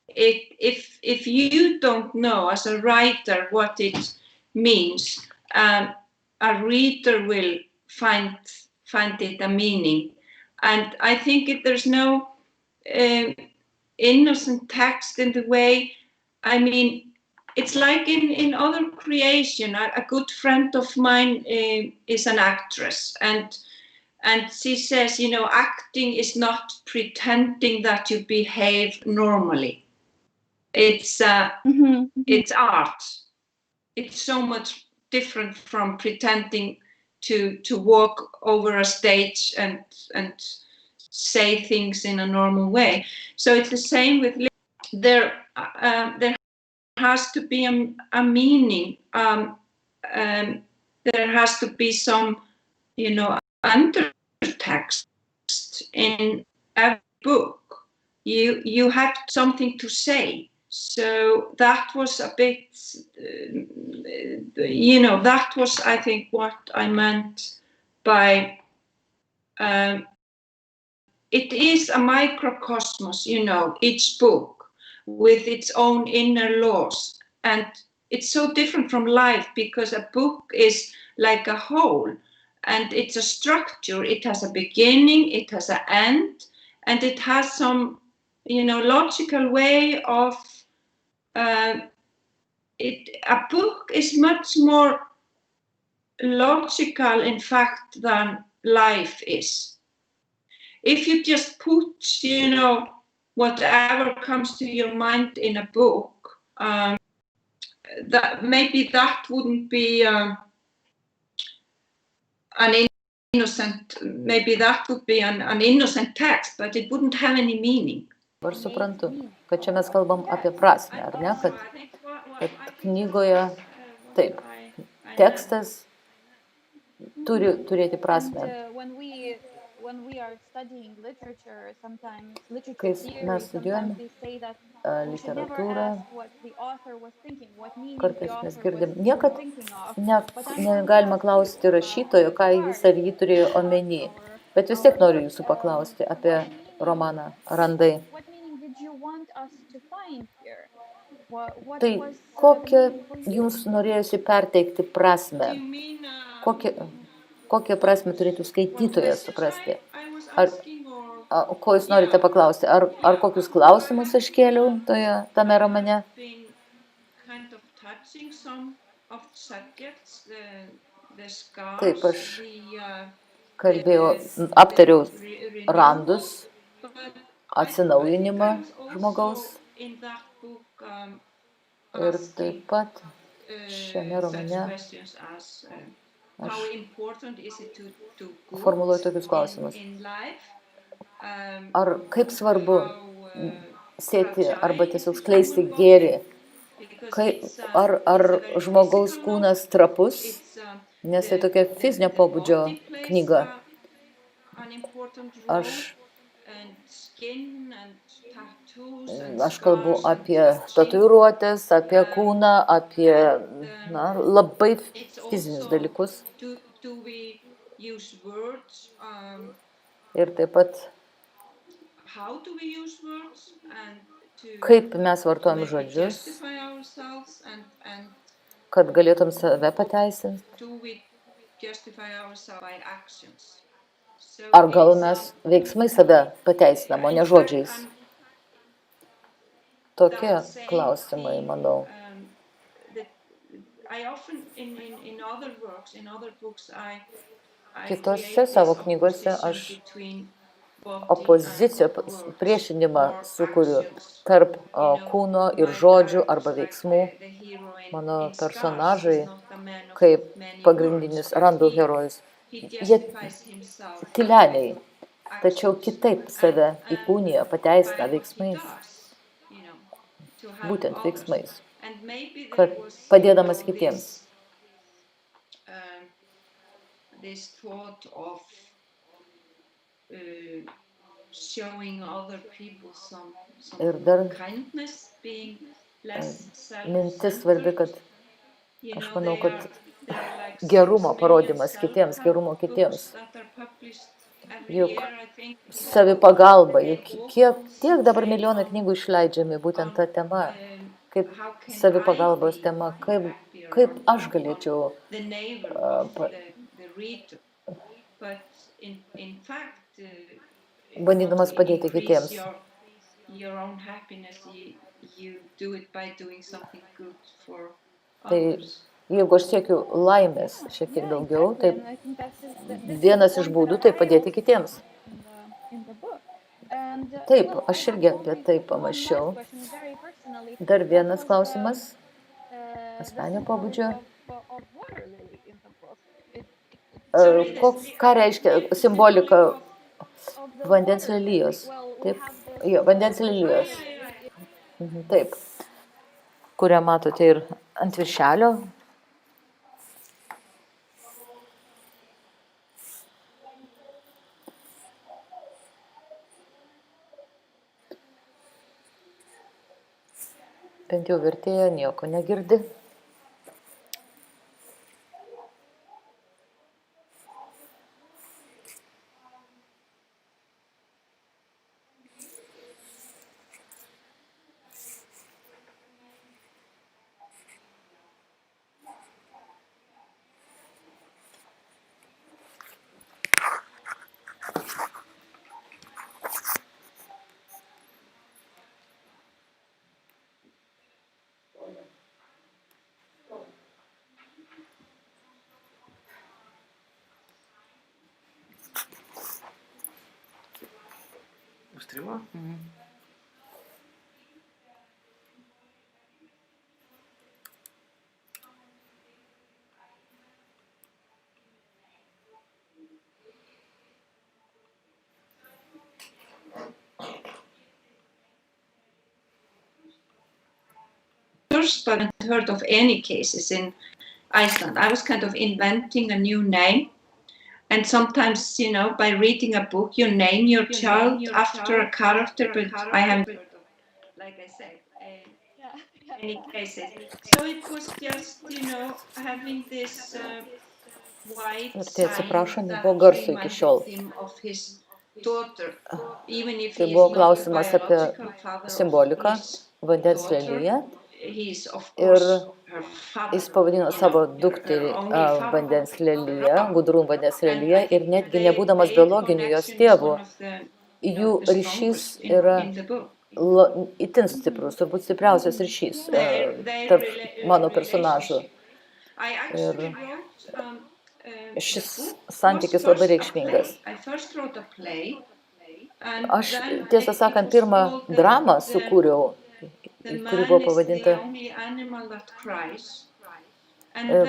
If you don't know as a writer what it means, a reader will find it a meaning. And I think there's no innocent text in the way, I mean, it's like in other creation. A good friend of mine is an actress, and she says, acting is not pretending that you behave normally. It's it's art. It's so much different from pretending to walk over a stage and say things in a normal way. So it's the same with there has to be a meaning. There has to be some, undertext in every book. You have something to say. So that was a bit, that was, I think, what I meant by, it is a microcosmos, each book with its own inner laws. And it's so different from life, because a book is like a whole, and it's a structure. It has a beginning, it has an end, and it has some, logical way of, a book is much more logical, in fact, than life is. If you just put, whatever comes to your mind in a book, that wouldn't be an innocent. Maybe that would be an innocent text, but it wouldn't have any meaning. Aš suprantu, kad čia mes kalbam apie prasmę, ar ne, kad knygoje, taip, tekstas turi turėti prasmę. Kai mes studijuojame literatūrą, kartais mes girdim, niekad negalima klausti rašytojo, ką jis ar jį turėjo omeny, bet vis tiek noriu jūsų paklausti apie romaną Randai. Tai kokią jums norėjosi perteikti prasmę? Kokią prasmę turėtų skaitytojas suprasti? Ko jūs norite paklausti? Ar kokius klausimus aš kėliau tame romane? Taip, aš aptariau randus, atsinaujinimą žmogaus. Ir taip pat šiame romane aš formuluoju tokius klausimus. Ar kaip svarbu sėti arba tiesiog skleisti gėrį? Ar žmogaus kūnas trapus? Nes tai tokia fizinio pobūdžio knyga. Aš kalbu apie tatuiruotes, apie kūną, apie labai fizinius dalykus. Ir taip pat, kaip mes vartojam žodžius, kad galėtum save pateisinti. Ar gal mes veiksmai save pateisinam, o ne žodžiais? tokie klausimai, manau. Kitose savo knygose aš opoziciją, priešinimą sukuriu tarp kūno ir žodžių arba veiksmų. Mano personažai, kaip pagrindinis Randų herojus, jie tyleniai, tačiau kitaip save įkūnija, pateisina veiksmais, būtent veiksmais, kad padėdamas kitiems. Ir dar mintis svarbi, kad aš manau, kad gerumo parodymas kitiems, gerumo kitiems. Juk savipagalba, juk tiek dabar milijonai knygų išleidžiami būtent ta tema, kaip savipagalbos tema, kaip aš galėčiau bandydamas padėti kitiems. Tai jeigu aš siekiu laimės šiek tiek daugiau, tai vienas iš būdų tai padėti kitiems. Taip, aš irgi apie tai pamąsčiau. Dar vienas klausimas, asmeninio pobūdžio. Ką reiškia simbolika vandens lelijos? Taip, jo, vandens lelijos. Taip, kurią matote ir ant viršelio. Bent jau vertėja nieko negirdi. Užstrimo? First, I hadn't heard of any cases in Iceland. I was kind of inventing a new name. And sometimes, by reading a book, you name your child after a character, but I haven't heard of, like I said, any cases. So it was just, having this white sign that reminds him of his daughter, even if Tai he buvo is not the klausimas apie biological father simboliką, of his vandens daughter. leliją. He is, of Ir course, her father. jis pavadino savo dukterį vandens leliją, gudrų vandens leliją, ir netgi nebūdamas biologiniu jos tėvu, jų ryšys yra itin stiprus, turbūt stipriausias ryšys tarp mano personažų. Ir šis santykis labai reikšmingas. Aš, tiesą sakant, pirmą dramą sukūriau, kuri buvo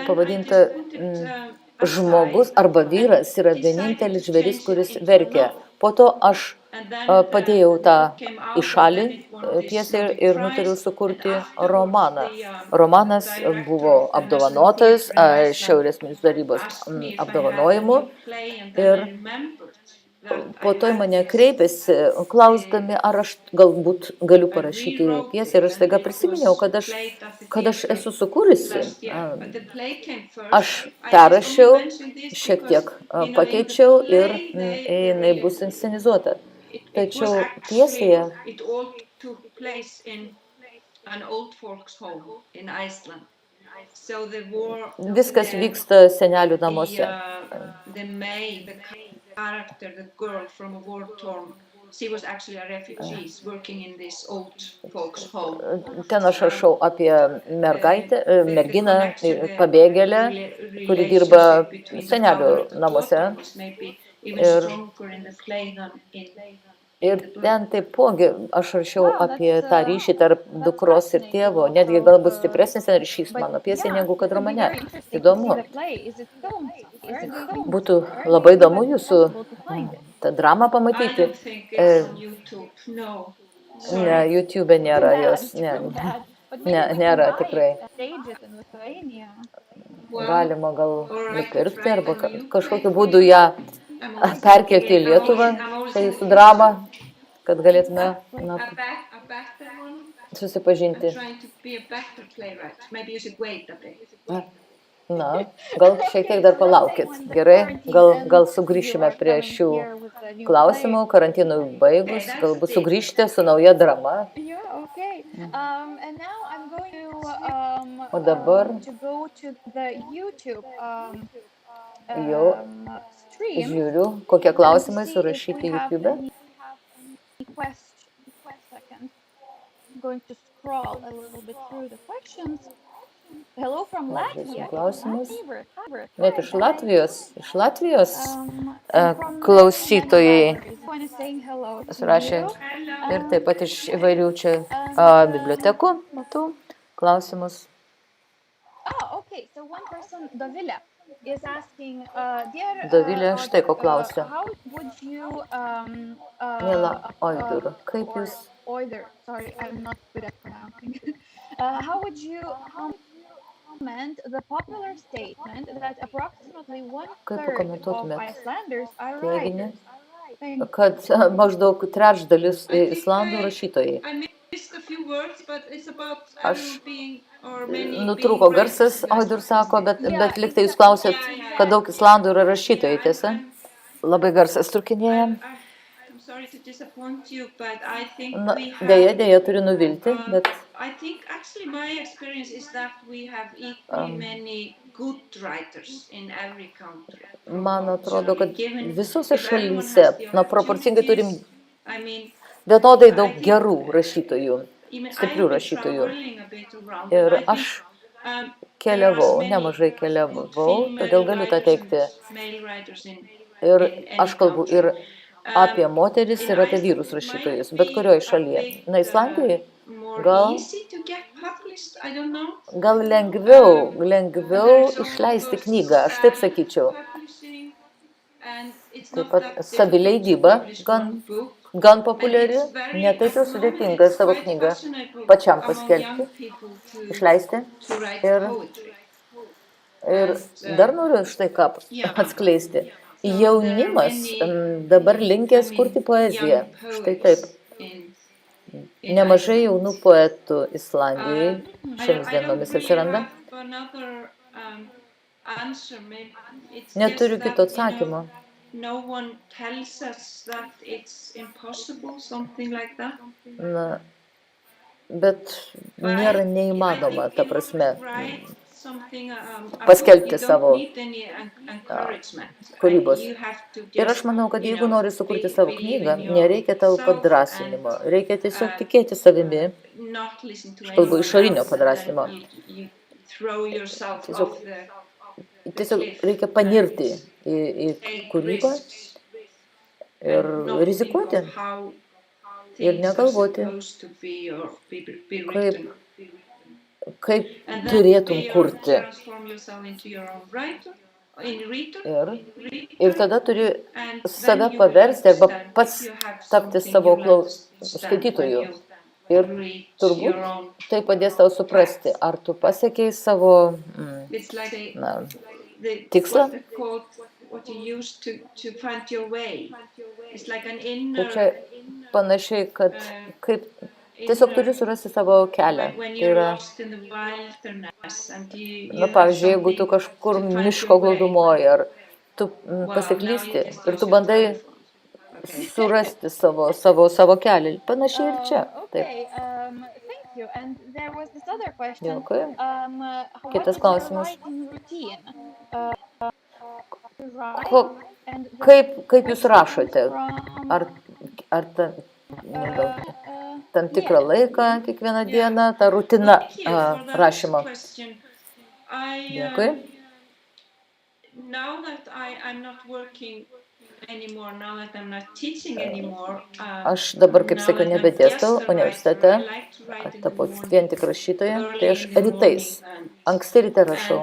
pavadinta žmogus arba vyras yra vienintelis žvėris, kuris verkia. Po to aš padėjau tą į šalį pjesę ir nutariau sukurti romaną. Romanas buvo apdovanotas Šiaurės tarybos apdovanojimu ir po to mane kreipėsi, klausdami, ar aš galbūt galiu parašyti pjesę, ir aš staiga prisiminiau, kad aš esu sukūrusi. Aš perrašiau, šiek tiek pakeičiau ir jinai bus inscenizuota. Tačiau pjesėje viskas vyksta senelių namuose. Character, the girl from a war-torn she was actually a refugee working in this old folks home. Ten aš rašau apie merginą, pabėgėlę, kuri dirba senelių namuose. Ir ten taipogi aš rašiau apie tą ryšį tarp dukros ir tėvo, netgi galbūt stipresnis ryšys mano pjesė negu kad romane. Įdomu. Būtų labai įdomu jūsų tą dramą pamatyti. Ne, YouTube nėra jos, nėra tikrai. Galima gal nupirkti arba kažkokiu būdu ją perkelti į Lietuvą, šią jūsų dramą, kad galėtume susipažinti. Na, gal šiek tiek dar palaukit. Gerai, gal sugrįšime prie šių klausimų, karantinui baigus, galbūt sugrįžte su nauja drama. O dabar jau žiūriu, kokie klausimai surašyti YouTube. Klausimus. Net iš Latvijos klausytojai surašė ir taip pat iš įvairių čia bibliotekų matau klausimus. Dovilė štai ko klausia. Miela Auður, kaip jūs... How would you comment the popular statement that approximately one-third of Icelanders are writers? Kad maždaug trečdalis islandų rašytojai. Aš nutrūko garsas, Auður sako, bet liktai jūs klausėt, kad daug islandų yra rašytojai, tiesa? Labai garsas trukinėja. Dėja, turiu nuvilti, bet... Man atrodo, kad visose šalyse, proporcingai turim vienodai daug gerų rašytojų, stiprių rašytojų. Ir aš nemažai keliavau, todėl galiu tą teikti. Ir aš kalbu ir apie moteris ir apie vyrus rašytojus, bet kurioje šalyje. Na, Islandijoje gal lengviau išleisti knygą, aš taip sakyčiau. Taip pat savileidyba gan populiari, ne taip jau sudėtinga savo knygą pačiam paskelbti, išleisti. Ir dar noriu štai ką atskleisti. Jaunimas dabar linkęs kurti poeziją. Štai taip. Nemažai jaunų poetų Islandijoje šiomis dienomis atsiranda. Neturiu kito atsakymo. Na, bet nėra neįmanoma, ta prasme, paskelbti savo kūrybos. Ir aš manau, kad jeigu nori sukurti savo knygą, nereikia tau padrasinimo. Reikia tiesiog tikėti savimi. Aš kalbu išorinio padrasinimo. Tiesiog reikia panirti į kūrybą ir rizikuoti. Ir negalvoti, kaip turėtum kurti. Ir tada turi save paversti arba pats tapti savo skaitytoju. Ir turbūt tai padės tau suprasti, ar tu pasiekei savo tikslą. Tai čia panašiai, kad kaip tiesiog turi surasti savo kelią. Tai yra, pavyzdžiui, jeigu tu kažkur miško glūdumoji, ar tu pasiklysti ir tu bandai surasti savo kelią. Panašiai ir čia. Taip. Dėkui. Kitas klausimas. Kaip jūs rašote? Ar ar gal tam tikrą laiką, kiekvieną dieną, ta rutina rašymo. Dėkui. Aš dabar, kaip sakiau, nebedėstau universitete, tapau vien tik rašytoja, tai aš rytais, anksti ryte rašau.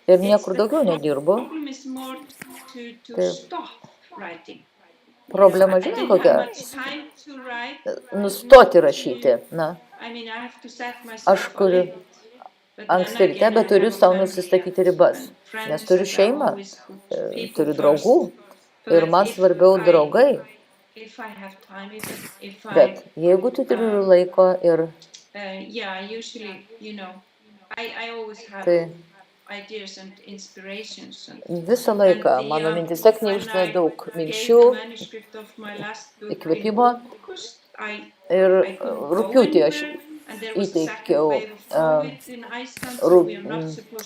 Ir niekur daugiau nedirbu. Tai problema, žinai, kokia? Nustoti rašyti. Na, aš kuriu anksti ryte, bet turiu savo nusistatyti ribas, nes turiu šeimą, turiu draugų ir man svarbiau draugai. Bet jeigu tu turi laiko ir tai visą laiką mano mintise knibžda daug minčių, įkvėpimo ir rugpjūtį aš įteikiau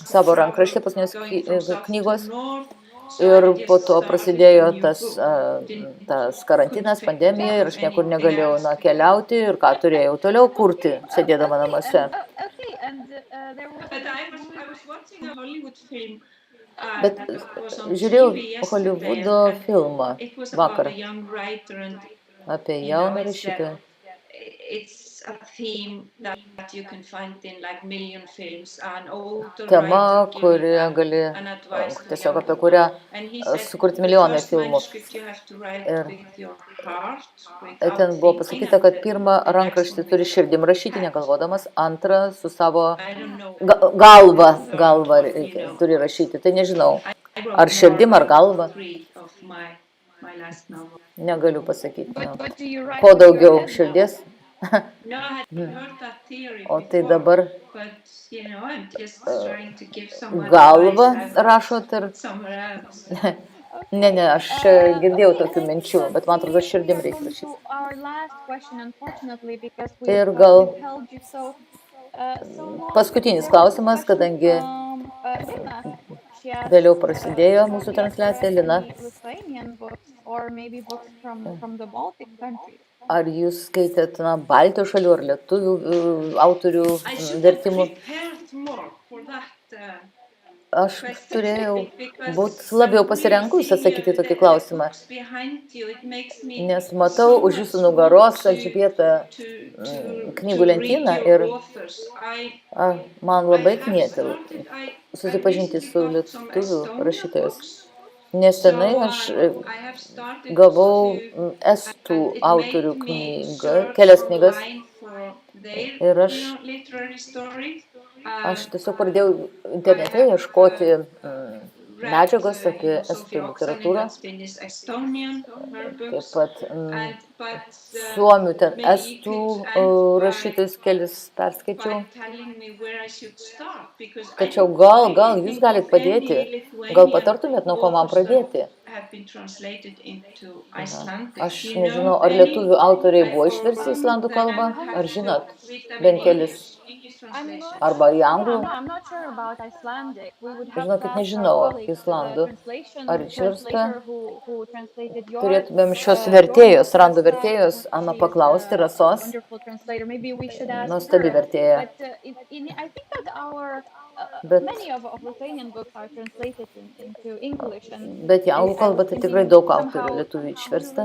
savo rankraštį paskutinės knygos ir po to prasidėjo tas karantinas, pandemija ir aš niekur negalėjau keliauti ir ką turėjau toliau kurti, sėdėdama namuose. Bet žiūrėjau Holivudo filmą vakar apie jauną rašytoją. Tema, kurią gali, tiesiog apie kurią sukurti milijonai filmų. Ir ten buvo pasakyta, kad pirmą rankraštį turi širdim rašyti, negalvodamas, antrą su savo galva turi rašyti. Tai nežinau, ar širdim, ar galva. Negaliu pasakyti. Kuo daugiau širdies. O tai dabar galva rašot ir... Ne, aš girdėjau tokių minčių, bet man atrodo, širdim reikia rašyti. Ir gal paskutinis klausimas, kadangi vėliau prasidėjo mūsų transliacija, Lina. Ar jūs skaitėt Baltijos šalių ar lietuvių autorių vertimų? Aš turėjau būti labiau pasirengus atsakyti tokį klausimą, nes matau už jūsų nugaros Elžbietą knygų lentyną ir man labai knieti susipažinti su lietuvių rašytojais. Nesenai aš gavau estų autorių kelias knygas ir aš tiesiog pradėjau internete ieškoti medžiagos apie estų literatūrą, taip pat suomių ten estų rašytojus kelis perskaičiau. Tačiau gal jūs galit padėti, gal patartumėt, nuo ko man pradėti? Aš nežinau, ar lietuvių autoriai buvo išversti į islandų kalbą, ar žinot, bent kelis. Arba į anglų. Žinokit, nežinau, islandų. Ar išversta? Turėtumėm šios vertėjos, Randų vertėjos, Ana paklausti, Rasos. Nuostabi vertėja. Bet į anglų kalbą tai tikrai daug autorių lietuvių išversta.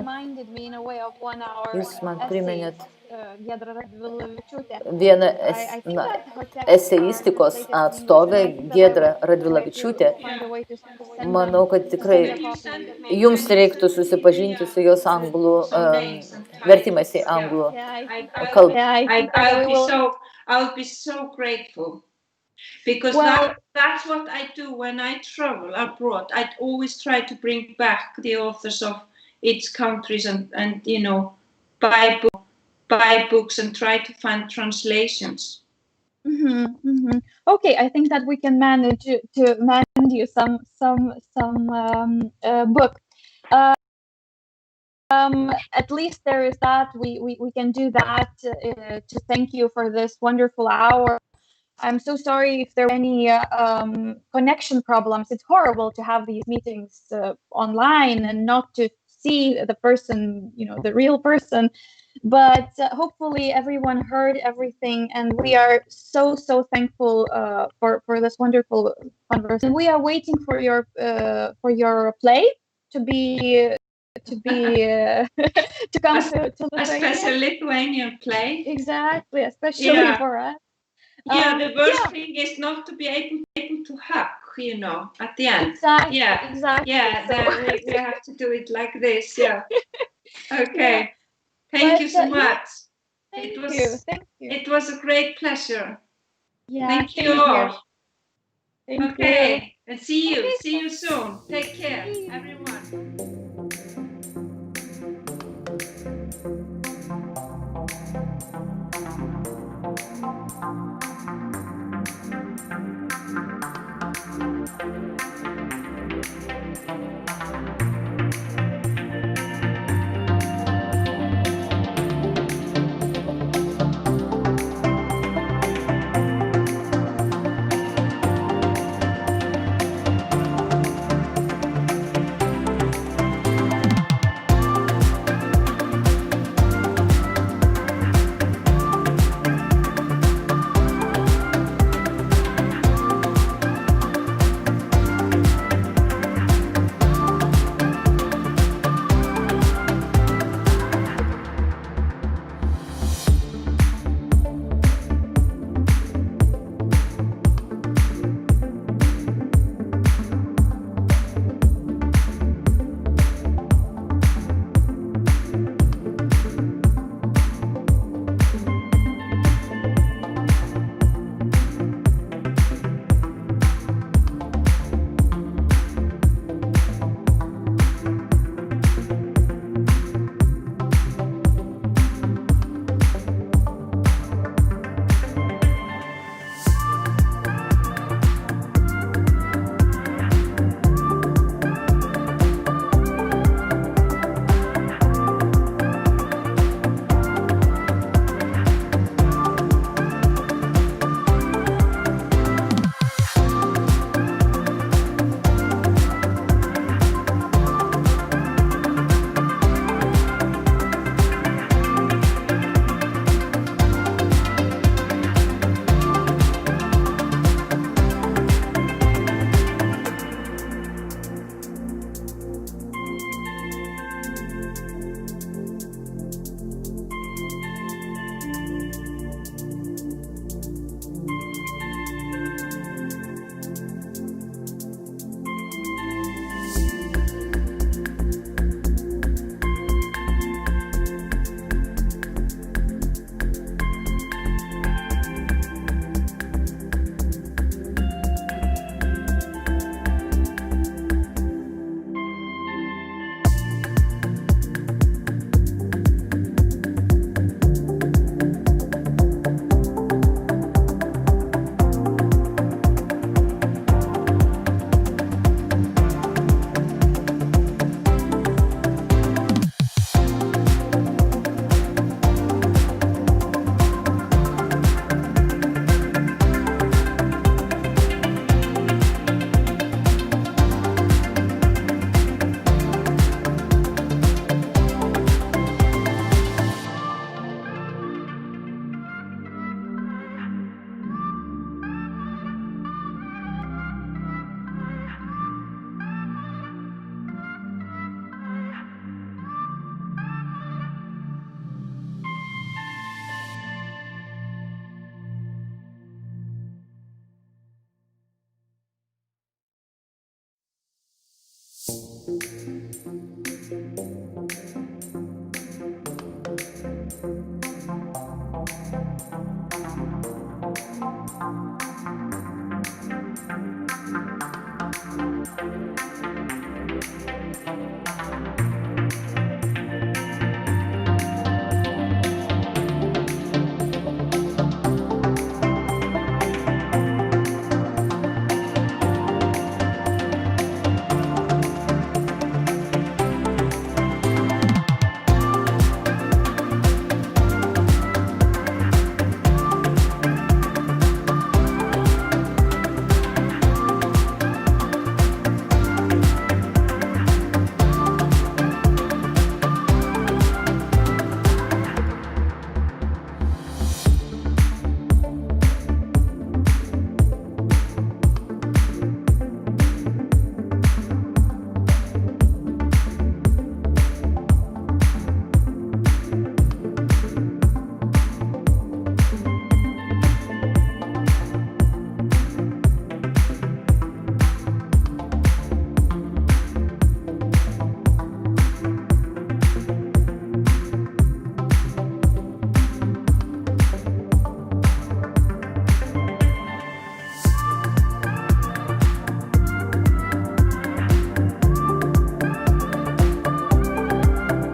Jūs man priminėt vieną eseistikos atstovę, Giedrą Radvilavičiūtę. Manau, kad tikrai jums reiktų susipažinti su jos anglų vertimais į anglų kalbą. I'll be so grateful. Because that's what I do when I travel abroad. I always try to bring back the authors of each countries and buy books and try to find translations. Okay, I think that we can manage to lend you some book. At least there is that. We can do that to thank you for this wonderful hour. I'm so sorry if there were any connection problems. It's horrible to have these meetings online and not to see the person, the real person. But hopefully everyone heard everything, and we are so thankful for this wonderful conversation. We are waiting for your play to be to come to a special Lithuanian play. Exactly, especially for us. Yeah, the worst thing is not to be able to hug, at the end. Exactly. Yeah, exactly. Yeah, So, then we have to do it like this. Yeah. Okay. Thank you so much. Thank you. It was a great pleasure. Yeah. Thank you all. Thank okay. you. And see you soon. Take care, everyone.